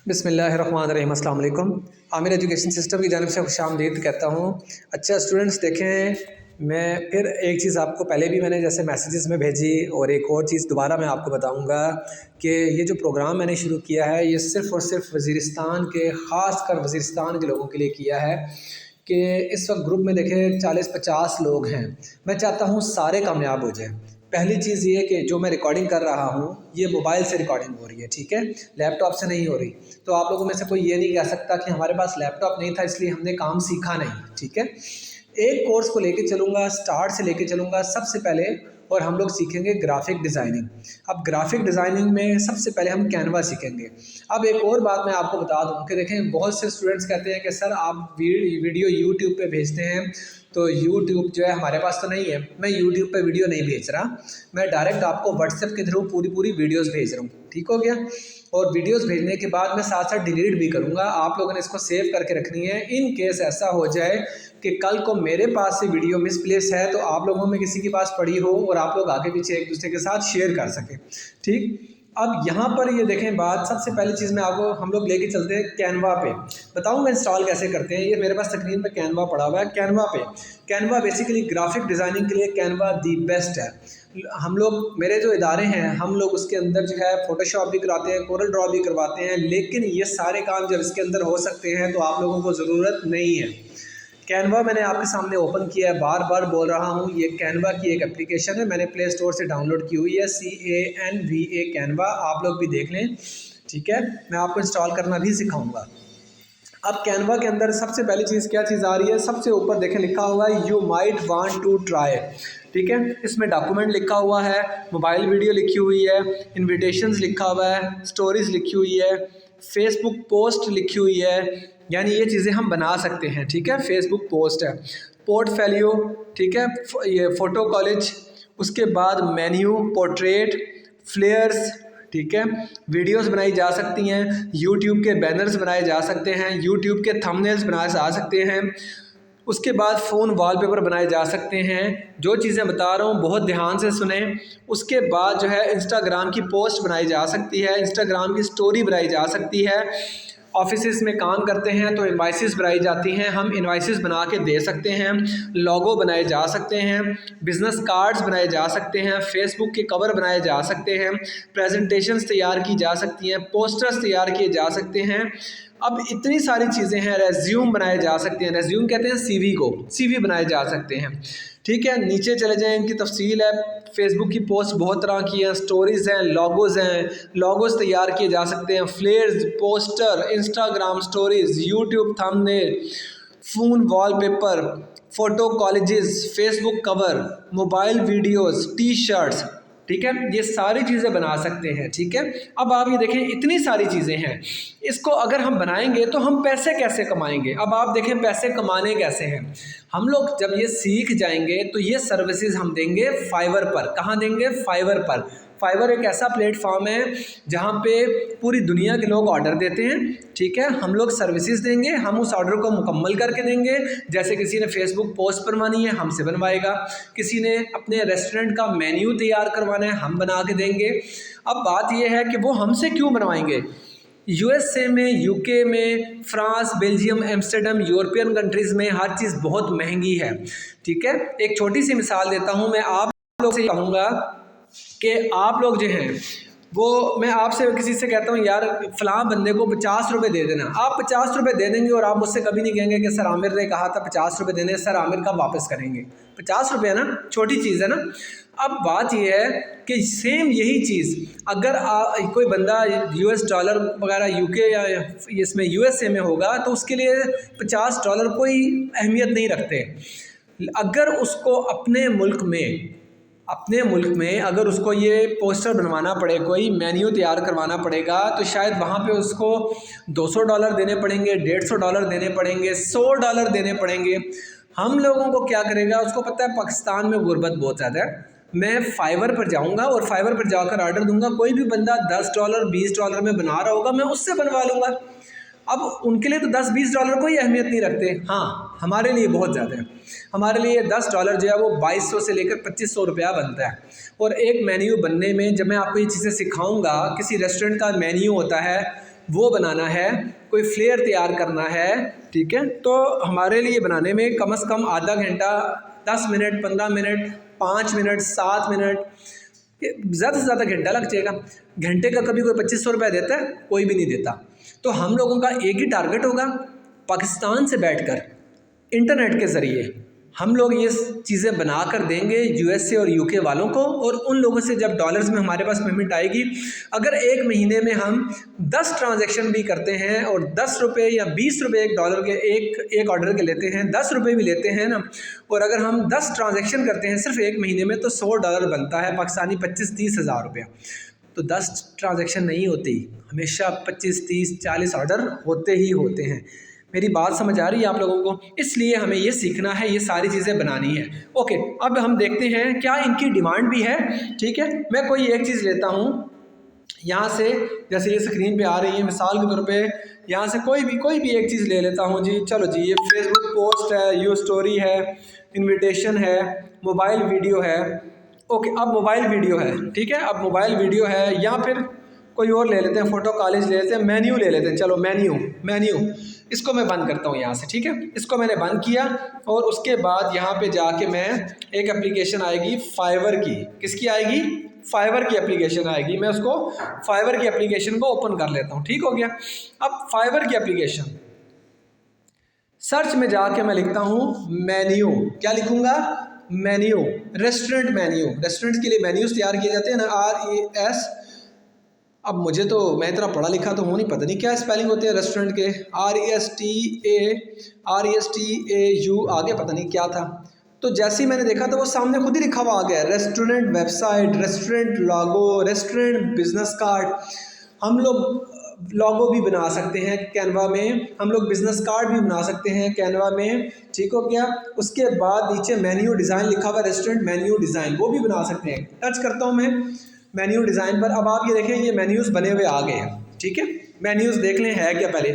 बिस्मिल्लाहिर्रहमानिर्रहीम, अस्सलाम वालेकुम। आमिर एजुकेशन सिस्टम की जानिब से खुशामदीद कहता हूँ। अच्छा स्टूडेंट्स, देखें मैं फिर एक चीज़ आपको पहले भी मैंने जैसे मैसेजेस में भेजी और एक और चीज़ दोबारा मैं आपको बताऊँगा कि ये जो प्रोग्राम मैंने शुरू किया है ये सिर्फ़ और सिर्फ वज़ीरिस्तान के, ख़ास कर वज़ीरिस्तान के लोगों के लिए किया है कि इस वक्त ग्रुप में देखें 40-50 लोग हैं। मैं चाहता हूँ सारे कामयाब हो जाएँ। पहली चीज़ ये कि जो मैं रिकॉर्डिंग कर रहा हूँ ये मोबाइल से रिकॉर्डिंग हो रही है, ठीक है, लैपटॉप से नहीं हो रही। तो आप लोगों में से कोई ये नहीं कह सकता कि हमारे पास लैपटॉप नहीं था इसलिए हमने काम सीखा नहीं, ठीक है। एक कोर्स को लेके चलूँगा, स्टार्ट से लेके चलूँगा सबसे पहले, और हम लोग सीखेंगे ग्राफिक डिज़ाइनिंग। अब ग्राफिक डिज़ाइनिंग में सबसे पहले हम कैनवा सीखेंगे। अब एक और बात मैं आपको बता दूं कि देखें बहुत से स्टूडेंट्स कहते हैं कि सर आप वीडियो यूट्यूब पे भेजते हैं, तो यूट्यूब जो है हमारे पास तो नहीं है। मैं यूट्यूब पे वीडियो नहीं भेज रहा, मैं डायरेक्ट आपको व्हाट्सएप के थ्रू पूरी वीडियोस भेज रहा हूँ, ठीक हो गया। और वीडियोस भेजने के बाद मैं साथ साथ डिलीट भी करूँगा। आप लोगों ने इसको सेव करके रखनी है, इन केस ऐसा हो जाए कि कल को मेरे पास से वीडियो मिसप्लेस है तो आप लोगों में किसी के पास पड़ी हो और आप लोग आगे पीछे एक दूसरे के साथ शेयर कर सकें, ठीक। अब यहाँ पर ये देखें बात, सबसे पहली चीज़ में आपको हम लोग लेके चलते हैं कैनवा पे। बताऊँगा इंस्टॉल कैसे करते हैं। ये मेरे पास स्क्रीन पे कैनवा पड़ा हुआ है। कैनवा पे, कैनवा बेसिकली ग्राफिक डिज़ाइनिंग के लिए कैनवा दी बेस्ट है। हम लोग, मेरे जो इदारे हैं, हम लोग उसके अंदर जो है फ़ोटोशॉप भी कराते हैं, कोरल ड्रॉ भी करवाते हैं, लेकिन ये सारे काम जब इसके अंदर हो सकते हैं तो आप लोगों को ज़रूरत नहीं है। कैनवा मैंने आपके सामने ओपन किया है, बार बार बोल रहा हूँ, ये कैनवा की एक एप्लीकेशन है, मैंने प्ले स्टोर से डाउनलोड की हुई है, CANVA कैनवा, आप लोग भी देख लें, ठीक है। मैं आपको इंस्टॉल करना भी सिखाऊंगा। अब कैनवा के अंदर सबसे पहली चीज़ क्या चीज़ आ रही है, सबसे ऊपर देखें लिखा हुआ है you might want to try, ठीक है। इसमें डॉक्यूमेंट लिखा हुआ है, मोबाइल वीडियो लिखी हुई है, इन्विटेशंस लिखा हुआ है, स्टोरीज़ लिखी हुई है, फेसबुक पोस्ट लिखी हुई है, यानी ये चीज़ें हम बना सकते हैं, ठीक है। फेसबुक पोस्ट है, पोर्टफोलियो, ठीक है, ये फ़ोटो कॉलेज, उसके बाद मेन्यू, पोर्ट्रेट, फ्लेयर्स, ठीक है, वीडियोस बनाई जा सकती हैं, यूट्यूब के बैनर्स बनाए जा सकते हैं, यूट्यूब के थंबनेल्स बनाए जा सकते हैं, उसके बाद फ़ोन वॉलपेपर बनाए जा सकते हैं। जो चीज़ें बता रहा हूँ बहुत ध्यान से सुने। उसके बाद जो है इंस्टाग्राम की पोस्ट बनाई जा सकती है, इंस्टाग्राम की स्टोरी बनाई जा सकती है। ऑफिस में काम करते हैं तो इनवाइसेस बनाई जाती हैं, हम इनवाइसेस बना के दे सकते हैं, लोगो बनाए जा सकते हैं, बिज़नेस कार्ड्स बनाए जा सकते हैं, फेसबुक के कवर बनाए जा सकते हैं, प्रेजेंटेशंस तैयार की जा सकती हैं, पोस्टर्स तैयार किए जा सकते हैं। अब इतनी सारी चीज़ें हैं, रेज्यूम बनाए जा सकते हैं, रेज्यूम कहते हैं CV को, CV बनाए जा सकते हैं, ठीक है। नीचे चले जाएं, इनकी तफसील है। फेसबुक की पोस्ट बहुत तरह की हैं, स्टोरीज़ हैं, लोगोज़ हैं, लोगोज़ तैयार किए जा सकते हैं, flyers, poster, Instagram stories, YouTube thumbnail, phone wallpaper, photo collages, Facebook cover, mobile videos, T shirts, ठीक है, ये सारी चीज़ें बना सकते हैं, ठीक है। अब आप ये देखें इतनी सारी चीज़ें हैं, इसको अगर हम बनाएंगे तो हम पैसे कैसे कमाएंगे। अब आप देखें पैसे कमाने कैसे हैं। हम लोग जब ये सीख जाएंगे तो ये सर्विसेज हम देंगे फाइवर पर। कहाँ देंगे? फाइवर पर। फाइवर एक ऐसा प्लेटफॉर्म है जहाँ पे पूरी दुनिया के लोग ऑर्डर देते हैं, ठीक है। हम लोग सर्विसेज देंगे, हम उस ऑर्डर को मुकम्मल करके देंगे। जैसे किसी ने फेसबुक पोस्ट बनवानी है, हमसे बनवाएगा, किसी ने अपने रेस्टोरेंट का मेन्यू तैयार करवाना है, हम बना के देंगे। अब बात यह है कि वो हमसे क्यों बनवाएंगे। USA में, UK में, France, Belgium, Amsterdam, European countries में हर चीज़ बहुत महंगी है, ठीक है। एक छोटी सी मिसाल देता हूँ, मैं आप लोग से कहूँगा कि आप लोग जो हैं वो, मैं आपसे किसी से कहता हूँ यार फ़लाँ बंदे को 50 रुपये दे देना, आप 50 रुपये दे देंगे और आप मुझसे कभी नहीं कहेंगे कि सर आमिर ने कहा था 50 रुपये देने, सर आमिर कब वापस करेंगे। 50 रुपये है ना, छोटी चीज़ है ना। अब बात यह है कि सेम यही चीज़ अगर कोई बंदा $US वगैरह UK या इसमें USA में होगा तो उसके लिए $50 कोई अहमियत नहीं रखते। अगर उसको अपने मुल्क में अगर उसको ये पोस्टर बनवाना पड़े, कोई मेन्यू तैयार करवाना पड़ेगा, तो शायद वहाँ पे उसको $200 देने पड़ेंगे, $150 देने पड़ेंगे, $100 देने पड़ेंगे। हम लोगों को क्या करेगा, उसको पता है पाकिस्तान में गुर्बत बहुत ज़्यादा है, मैं फाइवर पर जाऊंगा और फाइवर पर जाकर ऑर्डर दूंगा, कोई भी बंदा $10 $20 में बना रहा होगा, मैं उससे बनवा लूँगा। अब उनके लिए तो $10-20 कोई अहमियत नहीं रखते, हाँ हमारे लिए बहुत ज़्यादा है। हमारे लिए $10 जो है वो 2200 से लेकर 2500 रुपया बनता है। और एक मेन्यू बनने में, जब मैं आपको ये चीज़ें सिखाऊंगा, किसी रेस्टोरेंट का मेन्यू होता है वो बनाना है, कोई फ्लेयर तैयार करना है, ठीक है, तो हमारे लिए बनाने में कम से कम आधा घंटा, 10 मिनट, 15 मिनट, 5 मिनट, 7 मिनट, ज़्यादा से ज़्यादा घंटा लग जाएगा। घंटे का कभी कोई 2500 रुपये देता है? कोई भी नहीं देता। तो हम लोगों का एक ही टारगेट होगा, पाकिस्तान से बैठकर इंटरनेट के ज़रिए हम लोग ये चीज़ें बना कर देंगे यूएसए और यूके वालों को, और उन लोगों से जब डॉलर्स में हमारे पास पेमेंट आएगी, अगर एक महीने में हम 10 ट्रांजैक्शन भी करते हैं और 10 रुपये या 20 रुपये एक डॉलर के एक ऑर्डर के लेते हैं, 10 रुपये भी लेते हैं ना, और अगर हम 10 ट्रांजैक्शन करते हैं सिर्फ एक महीने में, तो $100 बनता है पाकिस्तानी 25-30 हज़ार रुपया। तो 10 ट्रांजैक्शन नहीं होती, हमेशा 25, 30, 40 ऑर्डर होते ही होते हैं। मेरी बात समझ आ रही है आप लोगों को? इसलिए हमें ये सीखना है, ये सारी चीज़ें बनानी है। ओके, अब हम देखते हैं क्या इनकी डिमांड भी है। ठीक है, मैं कोई एक चीज़ लेता हूँ यहाँ से, जैसे ये स्क्रीन पे आ रही है, मिसाल के तौर पे यहाँ से कोई भी एक चीज़ ले लेता हूँ जी। चलो जी, ये फेसबुक पोस्ट है, यू स्टोरी है, इन्विटेशन है, मोबाइल वीडियो है। ओके, अब मोबाइल वीडियो है, ठीक है, अब मोबाइल वीडियो है, या फिर कोई और ले लेते हैं, फ़ोटो कॉलेज ले लेते हैं, मेन्यू ले लेते हैं। चलो मेन्यू इसको मैं बंद करता हूँ यहाँ से, ठीक है, इसको मैंने बंद किया। और उसके बाद यहाँ पे जाके मैं एक एप्लीकेशन आएगी फाइवर की, किसकी आएगी? फाइवर की एप्लीकेशन आएगी। मैं उसको फाइवर की एप्लीकेशन को ओपन कर लेता हूँ, ठीक हो गया। अब फाइवर की एप्लीकेशन सर्च में जाके मैं लिखता हूँ मेन्यू। क्या लिखूँगा? Menu, restaurant menu. रेस्टोरेंट के लिए मेन्यूज़ तैयार किए जाते हैं ना, RES। अब मुझे तो, मैं इतना पढ़ा लिखा तो हूँ नहीं, पता नहीं क्या स्पेलिंग होते हैं रेस्टोरेंट के, RESTAU आगे पता नहीं क्या था। तो जैसे ही मैंने देखा तो वो सामने खुद ही लिखा हुआ आ गया, रेस्टोरेंट वेबसाइट, रेस्टोरेंट लोगो, रेस्टोरेंट बिजनेस कार्ड। हम लोग लोगो भी बना सकते हैं कैनवा में, हम लोग बिजनेस कार्ड भी बना सकते हैं कैनवा में, ठीक हो गया। उसके बाद नीचे मेन्यू डिज़ाइन लिखा हुआ, रेस्टोरेंट मेन्यू डिज़ाइन, वो भी बना सकते हैं। टच करता हूँ मैं मेन्यू डिज़ाइन पर। अब आप ये देखें, ये मेन्यूज़ बने हुए आ गए हैं, ठीक है। मेन्यूज़ देख लें है क्या पहले।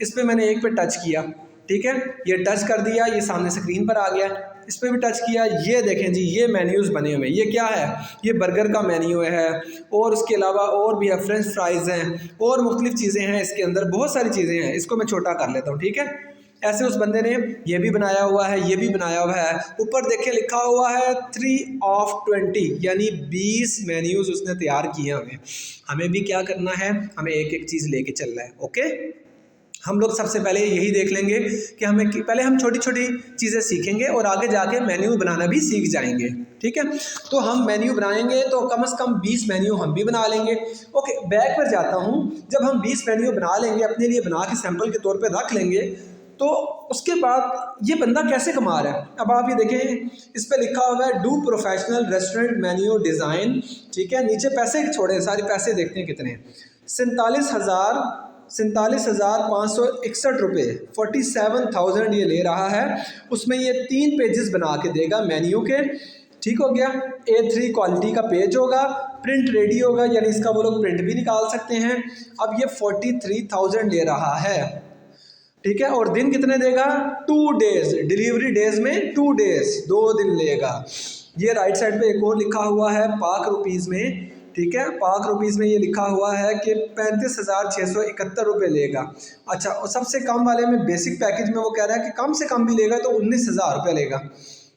इस पर मैंने एक पे टच किया, ठीक है, ये टच कर दिया, ये सामने स्क्रीन पर आ गया। इस पर भी टच किया, ये देखें जी, ये मेन्यूज़ बने हुए हैं। ये क्या है? ये बर्गर का मेन्यू है, और उसके अलावा और भी है, फ्रेंच फ्राइज़ हैं, और मुख्तलिफ़ चीज़ें हैं इसके अंदर, बहुत सारी चीज़ें हैं। इसको मैं छोटा कर लेता हूँ, ठीक है। ऐसे उस बंदे ने ये भी बनाया हुआ है, ये भी बनाया हुआ है। ऊपर देखिए लिखा हुआ है 3 of 20, यानी 20 मेन्यूज़ उसने तैयार किए हैं। हमें भी क्या करना है? हमें एक एक चीज़ लेके चलना है। ओके, हम लोग सबसे पहले यही देख लेंगे कि हमें पहले हम छोटी छोटी चीज़ें सीखेंगे और आगे जाके मेन्यू बनाना भी सीख जाएंगे, ठीक है। तो हम मेन्यू बनाएंगे तो कम से कम 20 मेन्यू हम भी बना लेंगे। ओके, बैक पर जाता हूँ। जब हम 20 मेन्यू बना लेंगे, अपने लिए बना के सैंपल के तौर पर रख लेंगे, तो उसके बाद ये बंदा कैसे कमा रहा है? अब आप ये देखें, इस पे लिखा हुआ है do professional restaurant menu design, ठीक है। नीचे पैसे छोड़े, सारे पैसे देखते हैं कितने हैं। 47,561 रुपये, 47,000 ये ले रहा है। उसमें ये 3 पेजेस बना के देगा मेन्यू के, ठीक हो गया। A3 क्वालिटी का पेज होगा, प्रिंट रेडी होगा, यानी इसका वो लोग प्रिंट भी निकाल सकते हैं। अब ये 43,000 ले रहा है, ठीक है। और दिन कितने देगा? 2 डेज, डिलीवरी डेज में 2 डेज, 2 दिन लेगा। ये राइट साइड पे एक और लिखा हुआ है पाक रुपीज़ में, ठीक है। पाक रुपीज़ में ये लिखा हुआ है कि 35,671 रुपये लेगा। अच्छा, और सबसे कम वाले में बेसिक पैकेज में वो कह रहा है कि कम से कम भी लेगा तो 19,000 रुपये लेगा।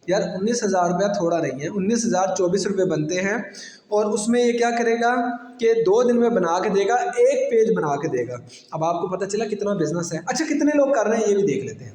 यार 19,000 रुपया थोड़ा नहीं है, 19,024 रुपये बनते हैं। और उसमें ये क्या करेगा कि 2 दिन में बना के देगा, एक पेज बना के देगा। अब आपको पता चला कितना बिजनेस है। अच्छा, कितने लोग कर रहे हैं ये भी देख लेते हैं।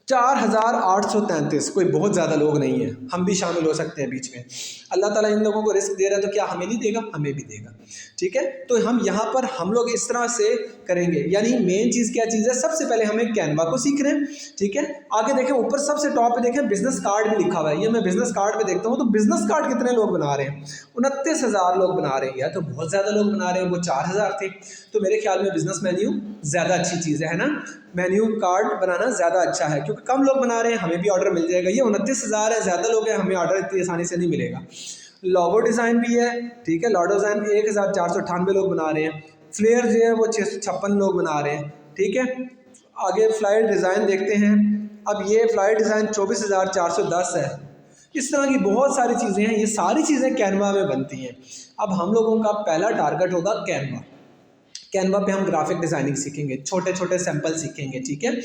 4,833, कोई बहुत ज़्यादा लोग नहीं है, हम भी शामिल हो सकते हैं बीच में। अल्लाह ताला इन लोगों को रिस्क दे रहा है तो क्या हमें नहीं देगा? हमें भी देगा, ठीक है। तो हम यहाँ पर हम लोग इस तरह से करेंगे। यानी मेन चीज़ क्या चीज़ है? सबसे पहले हमें कैनवा को सीख रहे हैं, ठीक है। आगे देखें, ऊपर सबसे टॉप पे देखें बिजनेस कार्ड भी लिखा हुआ है। ये मैं बिजनेस कार्ड पे देखता हूँ तो बिजनेस कार्ड कितने लोग बना रहे हैं? 29,000 लोग बना रहे हैं। यार तो बहुत ज़्यादा लोग बना रहे हैं, वो 4,000 थे। तो मेरे ख्याल में बिजनेस मेन्यू ज़्यादा अच्छी चीज़ है ना। मेन्यू कार्ड बनाना ज़्यादा अच्छा है, क्योंकि कम लोग बना रहे हैं, हमें भी ऑर्डर मिल जाएगा। ये 29,000 है, ज़्यादा लोग हैं, हमें ऑर्डर इतनी आसानी से नहीं मिलेगा। लोगो डिज़ाइन भी है, ठीक है। लोगो डिज़ाइन 1,498 लोग बना रहे हैं। फ्लेयर जो है वो 656 लोग बना रहे हैं, ठीक है। आगे फ्लाइट डिज़ाइन देखते हैं। अब ये फ्लाइट डिज़ाइन 24,410 है। इस तरह की बहुत सारी चीज़ें हैं, ये सारी चीज़ें कैनवा में बनती हैं। अब हम लोगों का पहला टारगेट होगा कैनवा। कैनवा पे हम ग्राफिक डिज़ाइनिंग सीखेंगे, छोटे छोटे सैंपल सीखेंगे, ठीक है।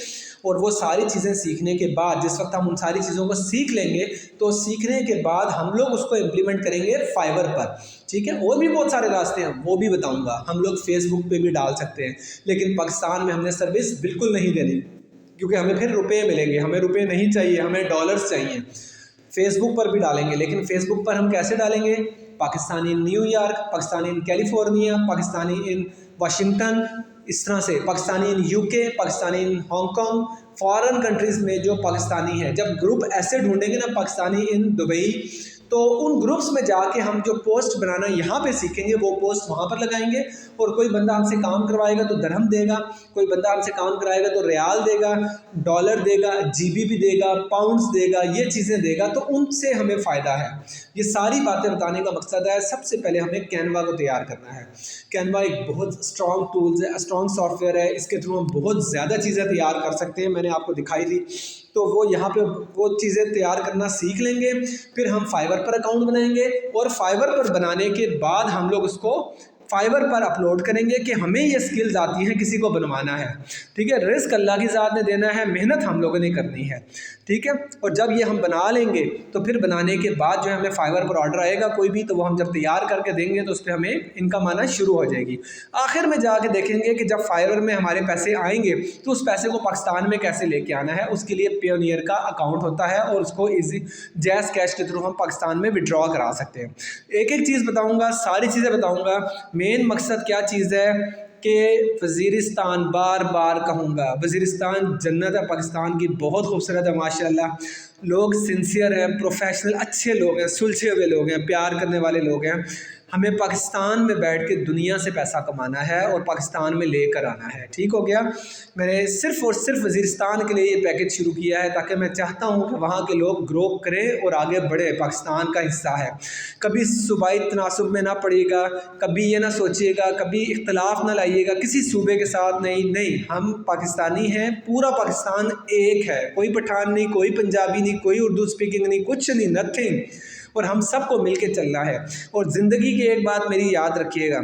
और वो सारी चीज़ें सीखने के बाद जिस वक्त हम उन सारी चीज़ों को सीख लेंगे तो सीखने के बाद हम लोग उसको इम्प्लीमेंट करेंगे फाइवर पर, ठीक है। और भी बहुत सारे रास्ते हैं, वो भी बताऊंगा। हम लोग फेसबुक पे भी डाल सकते हैं, लेकिन पाकिस्तान में हमने सर्विस बिल्कुल नहीं देनी, क्योंकि हमें फिर रुपये मिलेंगे। हमें रुपये नहीं चाहिए, हमें डॉलर्स चाहिए। फेसबुक पर भी डालेंगे, लेकिन फेसबुक पर हम कैसे डालेंगे? Pakistani in New York, Pakistani in California, Pakistani in Washington, इस तरह से Pakistani in UK, Pakistani in Hong Kong, foreign countries में जो पाकिस्तानी है, जब ग्रुप ऐसे ढूंढेंगे ना, पाकिस्तानी इन दुबई, तो उन ग्रुप्स में जाके हम जो पोस्ट बनाना यहाँ पे सीखेंगे वो पोस्ट वहाँ पर लगाएंगे। और कोई बंदा हमसे काम करवाएगा तो दरहम देगा, कोई बंदा हमसे काम कराएगा तो रियाल देगा, डॉलर देगा, जीबीपी देगा, पाउंड्स देगा, ये चीज़ें देगा, तो उनसे हमें फ़ायदा है। ये सारी बातें बताने का मकसद है, सबसे पहले हमें कैनवा को तैयार करना है। कैनवा एक बहुत स्ट्रॉन्ग टूल्स है, स्ट्रॉन्ग सॉफ्टवेयर है, इसके थ्रू हम बहुत ज़्यादा चीज़ें तैयार कर सकते हैं। मैंने आपको दिखाई थी, तो वो यहाँ पे वो चीज़ें तैयार करना सीख लेंगे। फिर हम फाइवर पर अकाउंट बनाएंगे और फाइवर पर बनाने के बाद हम लोग उसको फाइवर पर अपलोड करेंगे कि हमें ये स्किल्स आती हैं, किसी को बनवाना है, ठीक है। रिस्क अल्लाह की ज़ात ने देना है, मेहनत हम लोगों ने करनी है, ठीक है। और जब ये हम बना लेंगे तो फिर बनाने के बाद जो है हमें फाइवर पर ऑर्डर आएगा कोई भी, तो वो हम जब तैयार करके देंगे तो उस पर हमें इनकम आना शुरू हो जाएगी। आखिर में जाके देखेंगे कि जब फाइवर में हमारे पैसे आएंगे तो उस पैसे को पाकिस्तान में कैसे लेके आना है। उसके लिए पेयोनियर का अकाउंट होता है और उसको ईजी जैज़ कैश के थ्रू हम पाकिस्तान में विड्रॉ करा सकते हैं। एक एक चीज़ बताऊँगा, सारी चीज़ें बताऊँगा। मेन मकसद क्या चीज़ है कि वज़ीरिस्तान, बार बार कहूँगा, वज़ीरिस्तान जन्नत है पाकिस्तान की, बहुत खूबसूरत है माशाल्लाह। लोग सिंसियर हैं, प्रोफेशनल, अच्छे लोग हैं, सुलझे हुए लोग हैं, प्यार करने वाले लोग हैं। हमें पाकिस्तान में बैठ के दुनिया से पैसा कमाना है और पाकिस्तान में लेकर आना है, ठीक हो गया। मैंने सिर्फ़ और सिर्फ वज़ीरिस्तान के लिए ये पैकेज शुरू किया है, ताकि मैं चाहता हूँ कि वहाँ के लोग ग्रो करें और आगे बढ़े। पाकिस्तान का हिस्सा है, कभी सूबाई तनासुब में ना पड़िएगा, कभी ये ना सोचिएगा, कभी इख्तलाफ ना लाइएगा किसी सूबे के साथ। नहीं, हम पाकिस्तानी हैं, पूरा पाकिस्तान एक है, कोई पठान नहीं, कोई पंजाबी नहीं, कोई उर्दू स्पीकिंग नहीं, कुछ नहीं, नथिंग। और हम सबको मिलके चलना है। और ज़िंदगी की एक बात मेरी याद रखिएगा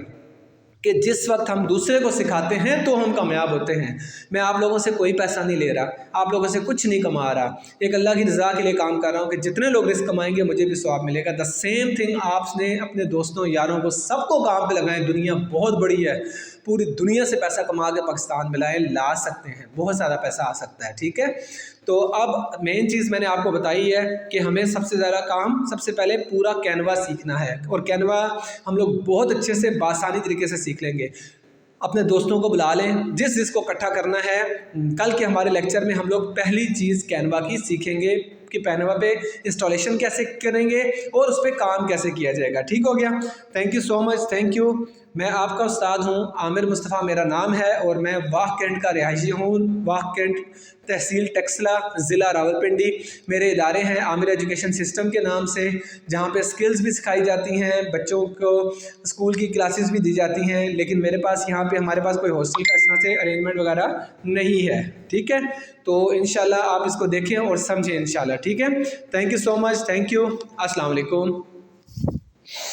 कि जिस वक्त हम दूसरे को सिखाते हैं तो हम कामयाब होते हैं। मैं आप लोगों से कोई पैसा नहीं ले रहा, आप लोगों से कुछ नहीं कमा रहा, एक अल्लाह की रज़ा के लिए काम कर रहा हूँ कि जितने लोग रिस्क कमाएंगे मुझे भी सवाब मिलेगा। द सेम थिंग आपने अपने दोस्तों, यारों को, सबको काम पे लगाएं। दुनिया बहुत बड़ी है, पूरी दुनिया से पैसा कमा के पाकिस्तान में ला सकते हैं, बहुत ज़्यादा पैसा आ सकता है, ठीक है। तो अब मेन चीज़ मैंने आपको बताई है कि हमें सबसे ज़्यादा काम सबसे पहले पूरा कैनवा सीखना है। और कैनवा हम लोग बहुत अच्छे से बासानी तरीके से सीख लेंगे। अपने दोस्तों को बुला लें, जिसको इकट्ठा करना है। कल के हमारे लेक्चर में हम लोग पहली चीज़ कैनवा की सीखेंगे कि कैनवा पे इंस्टॉलेशन कैसे करेंगे और उस पर काम कैसे किया जाएगा, ठीक हो गया। Thank you so much, thank you. मैं आपका उस्ताद हूँ, आमिर मुस्तफ़ा मेरा नाम है और मैं वाह कैंट का रिहायशी हूँ। वाह कैंट तहसील टेक्सला, ज़िला रावलपिंडी। मेरे इदारे हैं आमिर एजुकेशन सिस्टम के नाम से, जहाँ पे स्किल्स भी सिखाई जाती हैं, बच्चों को स्कूल की क्लासेस भी दी जाती हैं। लेकिन मेरे पास यहाँ पे हमारे पास कोई हॉस्टल का इस तरह से अरेंजमेंट वगैरह नहीं है, ठीक है। तो इंशाल्लाह आप इसको देखें और समझें इंशाल्लाह, ठीक है। Thank you so much, thank you, अस्सलाम वालेकुम।